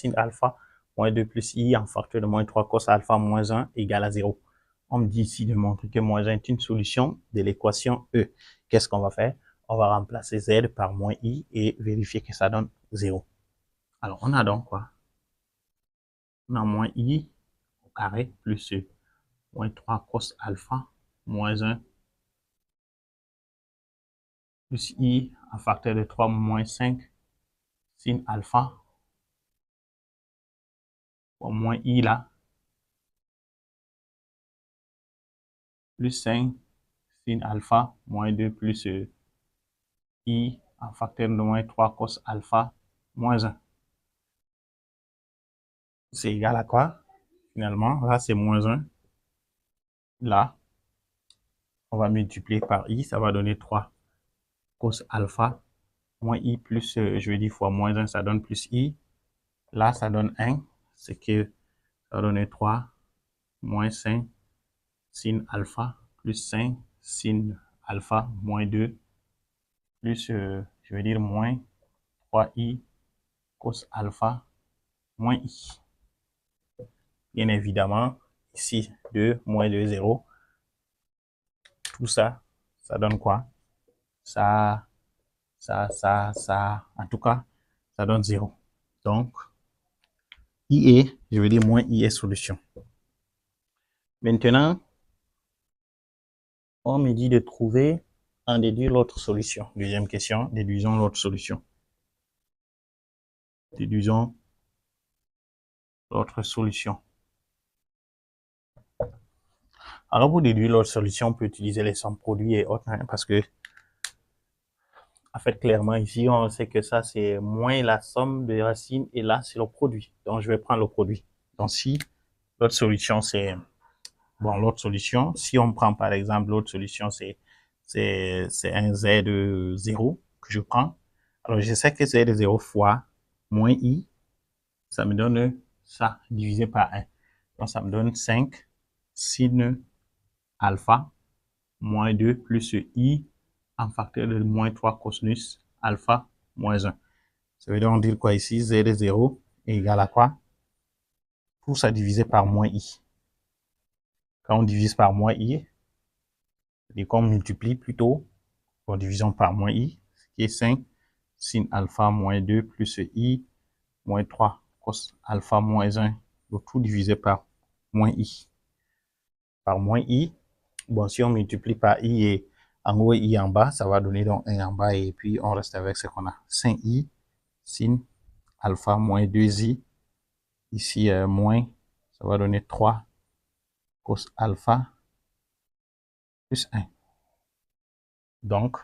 sin alpha moins 2 plus i en facteur de moins 3 cos alpha moins 1 égale à 0. On me dit ici de montrer que moins 1 est une solution de l'équation E. Qu'est-ce qu'on va faire? On va remplacer z par moins i et vérifier que ça donne 0. Alors, on a donc quoi? On a moins i au carré plus moins 3 cos alpha moins 1 plus i en facteur de 3 moins 5 sin alpha moins i là plus 5 sin alpha moins 2 plus i en facteur de moins 3 cos alpha moins 1. C'est égal à quoi? Finalement, là, c'est moins 1. Là, on va multiplier par i, ça va donner 3 cos alpha moins i plus, je vais dire fois moins 1, ça donne plus i. Là, ça donne 1, c'est que ça va donner 3 moins 5 sin alpha plus 5 sin alpha moins 2 plus, je vais dire moins 3i cos alpha moins i. Bien évidemment, ici, 2 moins 2, 0. Tout ça, ça donne quoi? Ça, en tout cas, ça donne 0. Donc, i est, je vais dire moins i est solution. Maintenant, on me dit de trouver, en déduire l'autre solution. Deuxième question, déduisons l'autre solution. Déduisons l'autre solution. Alors, pour déduire l'autre solution, on peut utiliser les sommes produits et autres, hein, parce que, en fait, clairement, ici, on sait que ça, c'est moins la somme des racines, et là, c'est le produit. Donc, je vais prendre le produit. Donc, si l'autre solution, c'est... Bon, l'autre solution, si on prend, par exemple, l'autre solution, c'est un z de 0 que je prends. Alors, je sais que z de 0 fois moins i, ça me donne ça, divisé par 1. Donc, ça me donne 5 sin alpha moins 2 plus i en facteur de moins 3 cosinus alpha moins 1. Ça veut donc dire quoi ici? Z de 0 est égal à quoi? Tout ça divisé par moins i. Quand on divise par moins i, et qu'on multiplie plutôt, en division par moins i, ce qui est 5 sin alpha moins 2 plus i moins 3 cos alpha moins 1, le tout divisé par moins i. Par moins i, bon, si on multiplie par i et en haut et i en bas, ça va donner donc 1 en bas et puis on reste avec ce qu'on a. 5i sin alpha moins 2i, ici moins, ça va donner 3 cos alpha plus 1. Donc,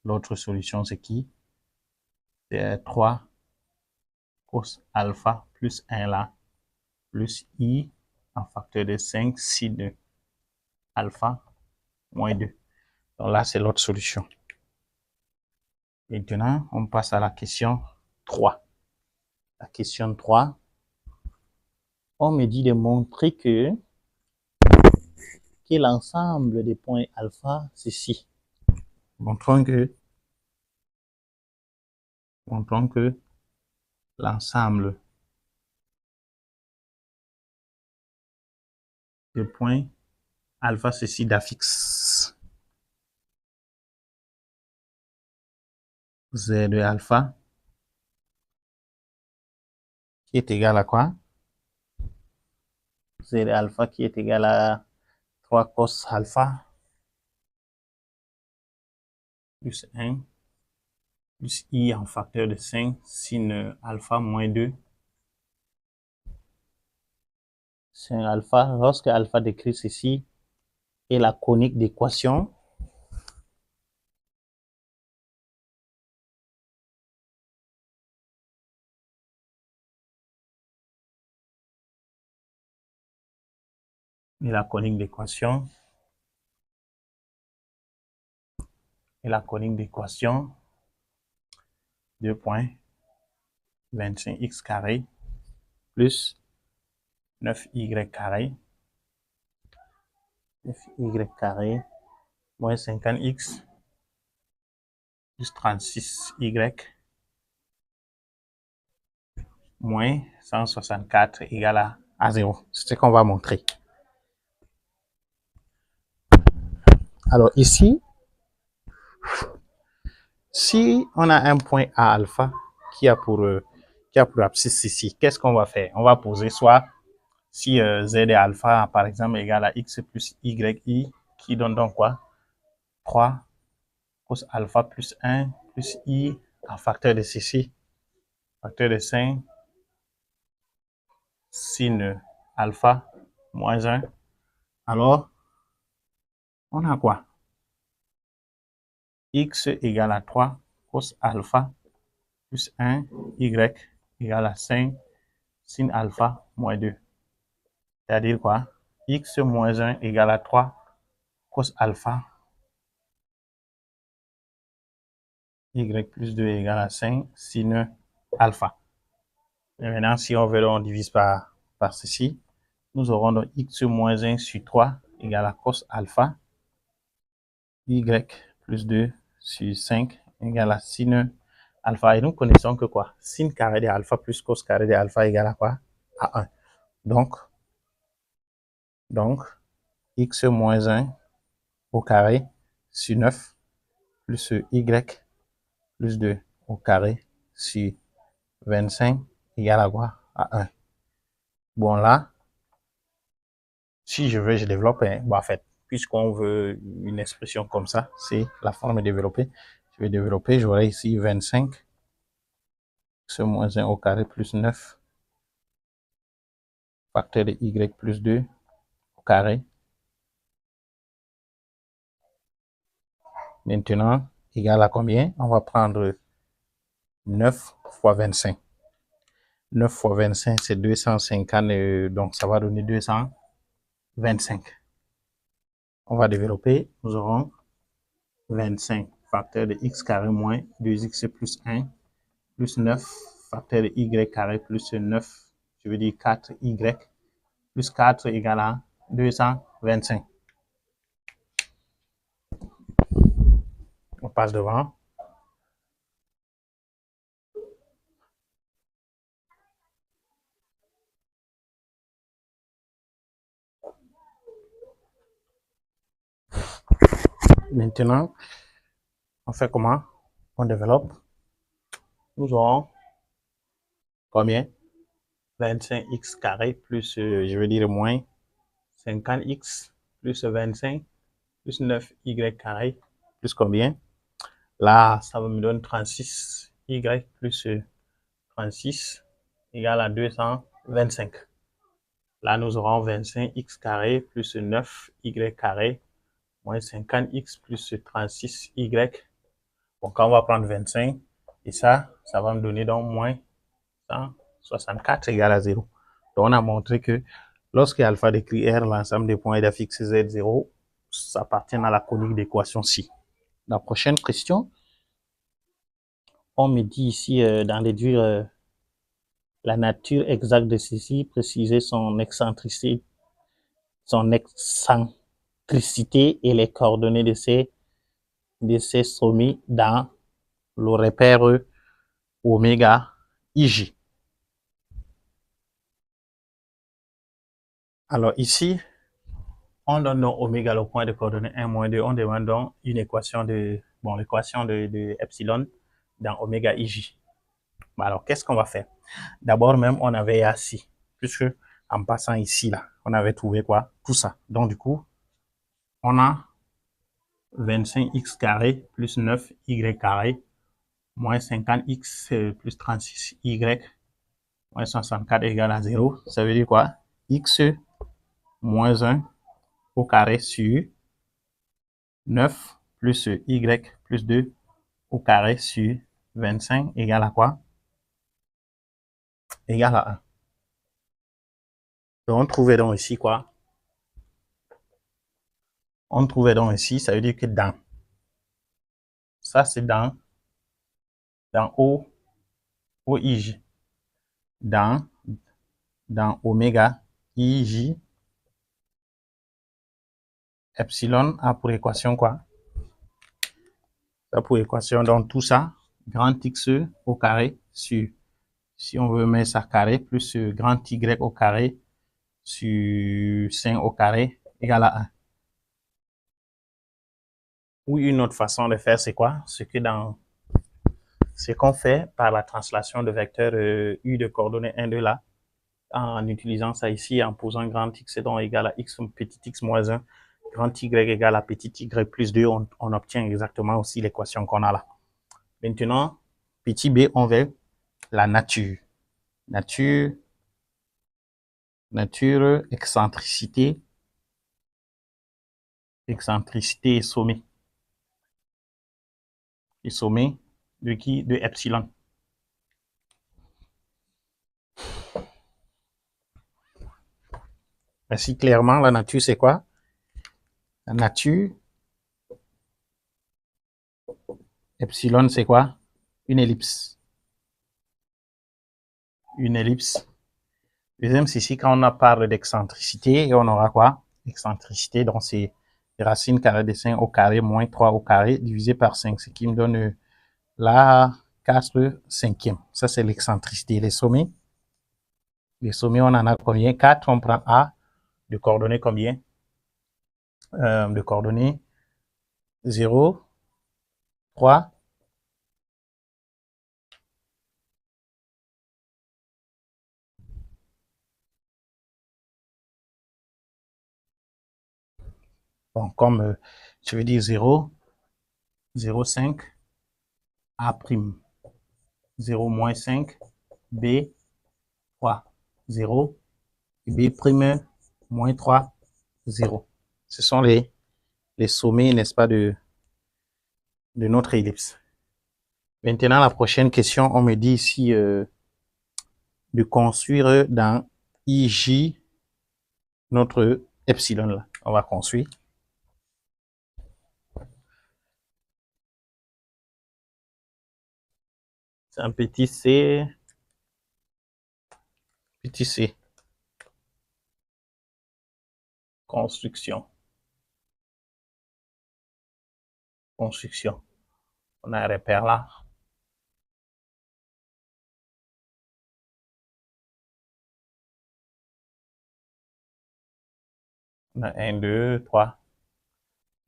l'autre solution, c'est qui? C'est 3 cos alpha plus 1 là, plus i en facteur de 5 sin alpha moins 2. Donc là, c'est l'autre solution. Maintenant, on passe à la question 3. La question 3, on me dit de montrer que l'ensemble des points alpha, c'est ci. Montrons que l'ensemble des points alpha, c'est ci d'affixe. Z de alpha qui est égal à quoi? Z de alpha qui est égal à 3 cos alpha plus 1 plus i en facteur de 5 sin alpha moins 2. Sin alpha, lorsque alpha décrit ceci, est la conique d'équation. Et la conique d'équation. Et la conique d'équation 2.25x carré plus 9y carré moins 50x plus 36y moins 164 égale à 0. C'est ce qu'on va montrer. Alors ici, si on a un point A alpha qui a pour abscisse ici, qu'est-ce qu'on va faire? On va poser soit si z est alpha, par exemple, égale à x plus yi, qui donne donc quoi? 3 cos alpha plus 1 plus i en facteur de ceci, facteur de 5, sin alpha moins 1. Alors, on a quoi? X égale à 3 cos alpha plus 1, y égale à 5 sin alpha moins 2. C'est-à-dire quoi? X moins 1 égale à 3 cos alpha, y plus 2 égale à 5 sin alpha. Et maintenant, si on veut, on divise par ceci. Nous aurons donc x moins 1 sur 3 égale à cos alpha, y plus 2 sur 5 égale à sin alpha. Et nous connaissons que quoi? Sin carré de alpha plus cos carré de alpha égale à quoi? À 1. Donc, x moins 1 au carré sur 9 plus y plus 2 au carré sur 25 égale à quoi? À 1. Bon, là, si je veux, je développe. Bon, en fait, puisqu'on veut une expression comme ça, c'est la forme développée. Je vais développer, j'aurai ici 25 x moins 1 au carré plus 9 facteur de y plus 2 au carré. Maintenant, égal à combien? On va prendre 9 fois 25. 9 fois 25, c'est 250, donc ça va donner 225. On va développer, nous aurons 25 facteur de x carré moins 2x plus 1 plus 9 facteur de y carré plus 9, je veux dire 4y plus 4 égale à 225. On passe devant. Maintenant, on fait comment? On développe. Nous aurons combien? 25x carré plus, je veux dire, moins 50x plus 25 plus 9y carré plus combien? Là, ça me donne 36y plus 36 égale à 225. Là, nous aurons 25x carré plus 9y carré moins 50x plus 36y. Bon, quand on va prendre 25, et ça va me donner donc moins 164 égale à 0. Donc, on a montré que lorsque alpha décrit R, l'ensemble des points d'affixe Z0 s'appartient à la conique d'équation ci. La prochaine question, on me dit ici d'en déduire la nature exacte de ceci, préciser son excentricité et les coordonnées de ces sommets dans le repère oméga ij. Alors ici, on donne donc oméga le point de coordonnées 1 moins 2. On demande donc une équation de, bon, l'équation de epsilon dans oméga ij. Bon, alors, qu'est-ce qu'on va faire? D'abord même, on avait assis, puisque en passant ici, là, on avait trouvé quoi? Tout ça. Donc, du coup, on a 25x carré plus 9y carré moins 50x plus 36y moins 64 égale à 0. Ça veut dire quoi? X moins 1 au carré sur 9 plus y plus 2 au carré sur 25 égale à quoi? Égale à 1. Donc, on trouvait donc ici quoi? On trouvait donc ici, ça veut dire que dans, ça c'est dans OIJ, dans oméga IJ, epsilon a pour équation quoi? Ça pour équation, donc tout ça, grand X au carré sur Si on veut mettre ça carré, plus grand Y au carré sur 5 au carré égale à 1. Ou une autre façon de faire, c'est quoi? Ce qu'on fait par la translation de vecteur U de coordonnées 1, 2 là, en utilisant ça ici, en posant grand X donc égal à X petit x moins 1, grand Y égale à petit Y plus 2, on obtient exactement aussi l'équation qu'on a là. Maintenant, petit b, on veut la nature. Nature, excentricité et sommet. Et sommet de qui? De epsilon. Ainsi, clairement, la nature, c'est quoi? La nature, epsilon, c'est quoi? Une ellipse. Une ellipse. Deuxième, c'est ici, quand on parle d'excentricité, et on aura quoi? Excentricité, donc c'est racine carrée de 5 au carré moins 3 au carré divisé par 5, ce qui me donne la 4 cinquième. Ça, c'est l'excentricité. Les sommets, on en a combien? 4, on prend A, de coordonnées combien? De coordonnées 0, 3, bon, comme je veux dire 0, 0, 5, A', 0, moins 5, B, 3, 0, B', moins 3, 0. Ce sont les sommets, n'est-ce pas, de notre ellipse. Maintenant, la prochaine question, on me dit ici de construire dans IJ notre epsilon là. On va construire. C'est un petit c. Petit c. Construction. Construction. On a un repère là. On a 1, 2, 3.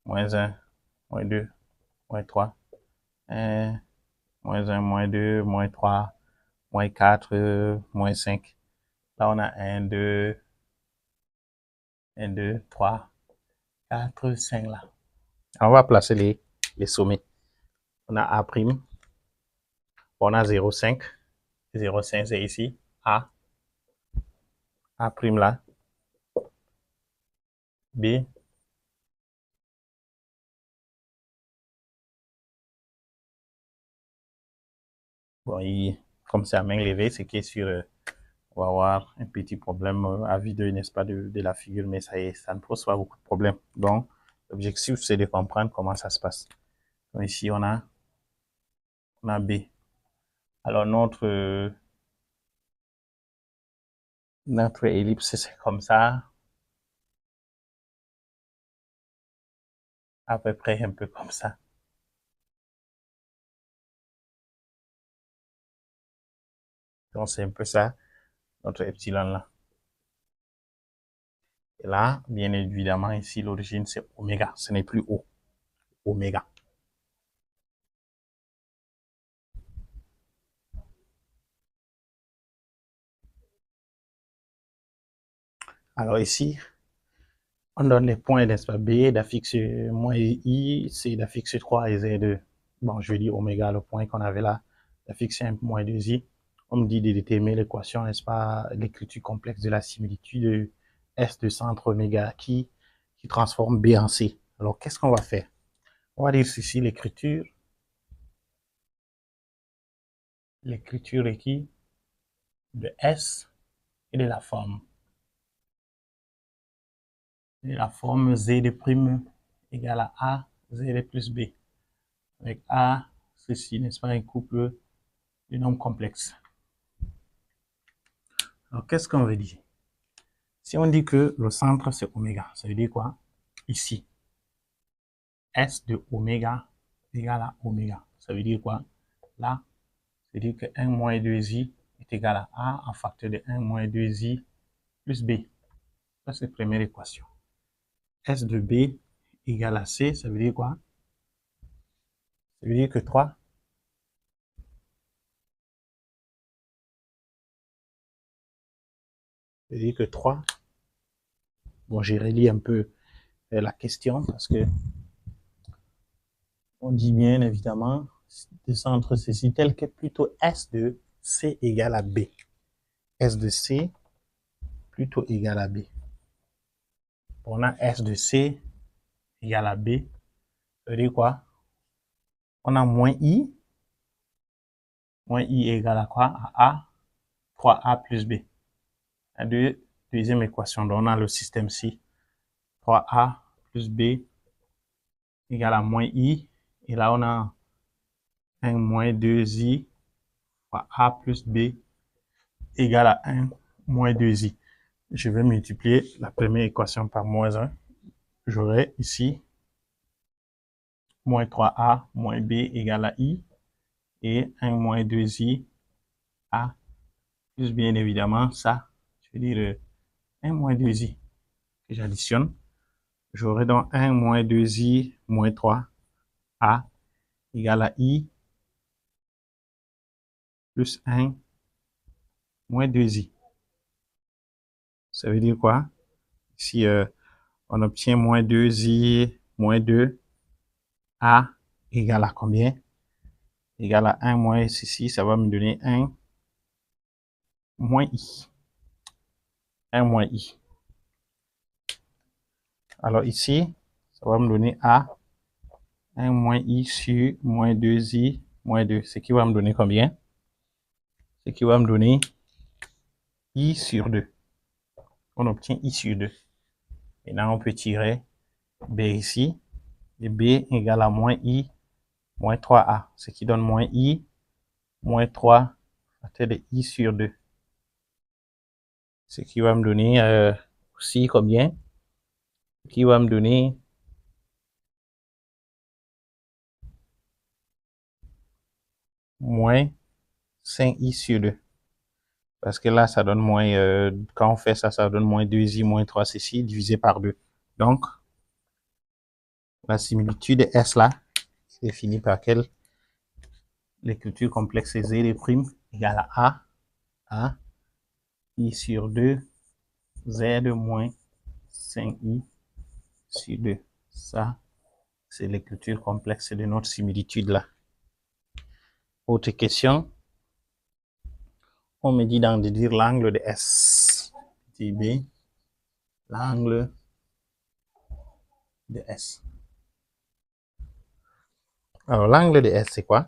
Moins 1, moins 2, moins 3. 1, moins 1, moins 2, moins 3, moins 4, moins 5. Là, on a 1, 2, 1, 2, 3, 4, 5 là. On va placer les sommets. On a A'. On a 0,5. 0,5 c'est ici. A. A' là. B. Bon, comme c'est à main levée, c'est qui est sur... on va avoir un petit problème à vide, n'est-ce pas, de la figure, mais ça ne pose pas beaucoup de problèmes. Donc, l'objectif, c'est de comprendre comment ça se passe. Donc, ici, on a B. Alors, notre ellipse, c'est comme ça. À peu près un peu comme ça. Donc, c'est un peu ça, notre epsilon là. Et là, bien évidemment, ici, l'origine, c'est oméga. Ce n'est plus O. Oméga. Alors ici, on donne les points, n'est-ce pas, B d'affixe moins I, C d'affixe 3 et Z2. Bon, je vais dire oméga, le point qu'on avait là, d'affixe 1 moins 2I. On me dit de déterminer l'équation, n'est-ce pas, l'écriture complexe de la similitude S de centre oméga qui transforme B en C. Alors, qu'est-ce qu'on va faire? On va dire ceci, l'écriture est qui? De S et de la forme. Et la forme Z de prime égale à A, Z de plus B. Avec A, ceci, n'est-ce pas, un couple de nombres complexes. Alors, qu'est-ce qu'on veut dire? Si on dit que le centre, c'est oméga, ça veut dire quoi? Ici, S de oméga égale à oméga. Ça veut dire quoi? Là, ça veut dire que 1 moins 2i est égal à A en facteur de 1 moins 2i plus B. Ça, c'est la première équation. S de B égale à C, ça veut dire quoi? Ça veut dire que 3. Ça veut dire que 3. Bon, j'ai relis un peu la question parce que on dit bien évidemment descendre ceci tel que plutôt S de C égale à B. S de C plutôt égal à B. On a S de C égale à B. Ça veut dire quoi? On a moins I. Moins I égale à quoi? À A. 3A plus B. La deuxième équation, donc on a le système-ci. 3A plus B égale à moins I. Et là, on a 1 moins 2I fois A plus B égale à 1 moins 2I. Je vais multiplier la première équation par moins 1. J'aurai ici moins 3A moins B égale à I et 1 moins 2I A plus bien évidemment ça, je veux dire 1 moins 2I que j'additionne. J'aurai donc 1 moins 2I moins 3A égale à I plus 1 moins 2I. Ça veut dire quoi? Ici, on obtient moins 2I moins 2A égale à combien? Égale à 1 moins ceci, ça va me donner 1 moins I. 1 moins I. Alors ici, ça va me donner A 1 moins I sur moins 2I moins 2. Ce qui va me donner combien? Ce qui va me donner I sur 2. On obtient I sur 2. Maintenant, on peut tirer B ici. Et B égale à moins I moins 3A. Ce qui donne moins I moins 3 facteur de I sur 2. Ce qui va me donner aussi combien? Ce qui va me donner moins 5I sur 2. Parce que là, ça donne moins, quand on fait ça, ça donne moins 2i moins 3cc divisé par 2. Donc, la similitude S là, c'est définie par quelle? L'écriture complexe Z des primes égale à A, I sur 2, Z moins 5I sur 2. Ça, c'est l'écriture complexe de notre similitude là. Autre question. On me dit d'en déduire l'angle de S. Petit b, l'angle de S. Alors, l'angle de S, c'est quoi?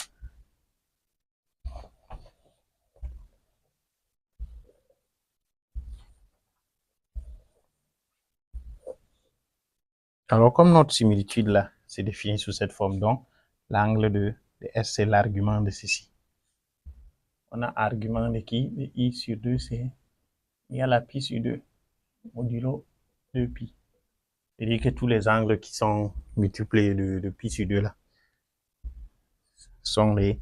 Alors, comme notre similitude là, c'est défini sous cette forme, donc, l'angle de S, c'est l'argument de ceci. On a argument de qui? De I sur 2, c'est égal à pi sur 2, modulo 2pi. C'est-à-dire que tous les angles qui sont multipliés de pi sur 2 là, sont les...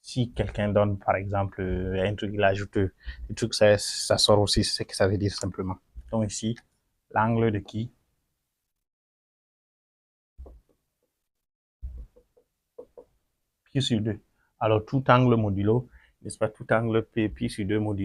Si quelqu'un donne, par exemple, un truc, il ajoute des trucs, ça sort aussi, c'est ce que ça veut dire simplement. Donc ici, l'angle de qui? Pi sur 2. Alors, tout angle modulo, n'est-ce pas, tout angle pi sur 2 modulo